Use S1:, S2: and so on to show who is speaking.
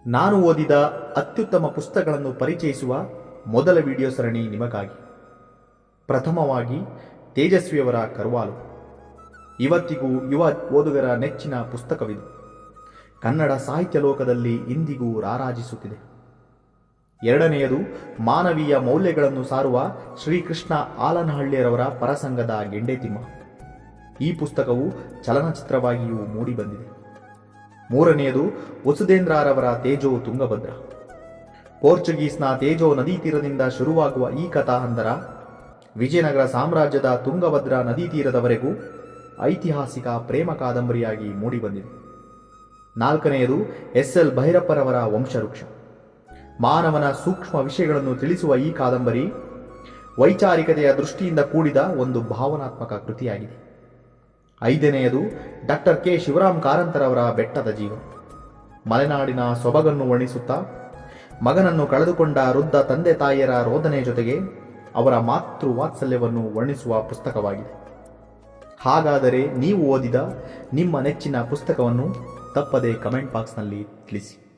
S1: ನಾನು ಓದಿದ ಅತ್ಯುತ್ತಮ ಪುಸ್ತಕಗಳನ್ನು ಪರಿಚಯಿಸುವ ಮೊದಲ ವಿಡಿಯೋ ಸರಣಿ ನಿಮಗಾಗಿ. ಪ್ರಥಮವಾಗಿ ತೇಜಸ್ವಿಯವರ ಕರ್ವಾಲು. ಇವತ್ತಿಗೂ ಯುವ ಓದುಗರ ನೆಚ್ಚಿನ ಪುಸ್ತಕವಿದು. ಕನ್ನಡ ಸಾಹಿತ್ಯ ಲೋಕದಲ್ಲಿ ಇಂದಿಗೂ ರಾರಾಜಿಸುತ್ತಿದೆ. ಎರಡನೆಯದು ಮಾನವೀಯ ಮೌಲ್ಯಗಳನ್ನು ಸಾರುವ ಶ್ರೀಕೃಷ್ಣ ಆಲನಹಳ್ಳಿಯರವರ ಪರಸಂಗದ ಗೆಂಡೆತಿಮ್ಮ. ಈ ಪುಸ್ತಕವು ಚಲನಚಿತ್ರವಾಗಿಯೂ ಮೂಡಿಬಂದಿದೆ. ಮೂರನೆಯದು ವಸುಧೇಂದ್ರರವರ ತೇಜೋ ತುಂಗಭದ್ರ. ಪೋರ್ಚುಗೀಸ್ನ ತೇಜೋ ನದಿ ತೀರದಿಂದ ಶುರುವಾಗುವ ಈ ಕಥಾಹಂದರ ವಿಜಯನಗರ ಸಾಮ್ರಾಜ್ಯದ ತುಂಗಭದ್ರಾ ನದಿ ತೀರದವರೆಗೂ ಐತಿಹಾಸಿಕ ಪ್ರೇಮ ಕಾದಂಬರಿಯಾಗಿ ಮೂಡಿಬಂದಿದೆ. ನಾಲ್ಕನೆಯದು ಎಸ್.ಎಲ್. ಭೈರಪ್ಪರವರ ವಂಶವೃಕ್ಷ. ಮಾನವನ ಸೂಕ್ಷ್ಮ ವಿಷಯಗಳನ್ನು ತಿಳಿಸುವ ಈ ಕಾದಂಬರಿ ವೈಚಾರಿಕತೆಯ ದೃಷ್ಟಿಯಿಂದ ಕೂಡಿದ ಒಂದು ಭಾವನಾತ್ಮಕ ಕೃತಿಯಾಗಿದೆ. ಐದನೆಯದು ಡಾಕ್ಟರ್ ಕೆ. ಶಿವರಾಮ್ ಕಾರಂತರವರ ಬೆಟ್ಟದ ಜೀವ. ಮಲೆನಾಡಿನ ಸೊಬಗನ್ನು ವರ್ಣಿಸುತ್ತಾ ಮಗನನ್ನು ಕಳೆದುಕೊಂಡ ವೃದ್ಧ ತಂದೆ ತಾಯಿಯರ ರೋದನೆ ಜೊತೆಗೆ ಅವರ ಮಾತೃ ವಾತ್ಸಲ್ಯವನ್ನು ವರ್ಣಿಸುವ ಪುಸ್ತಕವಾಗಿದೆ. ಹಾಗಾದರೆ ನೀವು ಓದಿದ ನಿಮ್ಮ ನೆಚ್ಚಿನ ಪುಸ್ತಕವನ್ನು ತಪ್ಪದೇ ಕಮೆಂಟ್ ಬಾಕ್ಸ್ನಲ್ಲಿ ತಿಳಿಸಿ.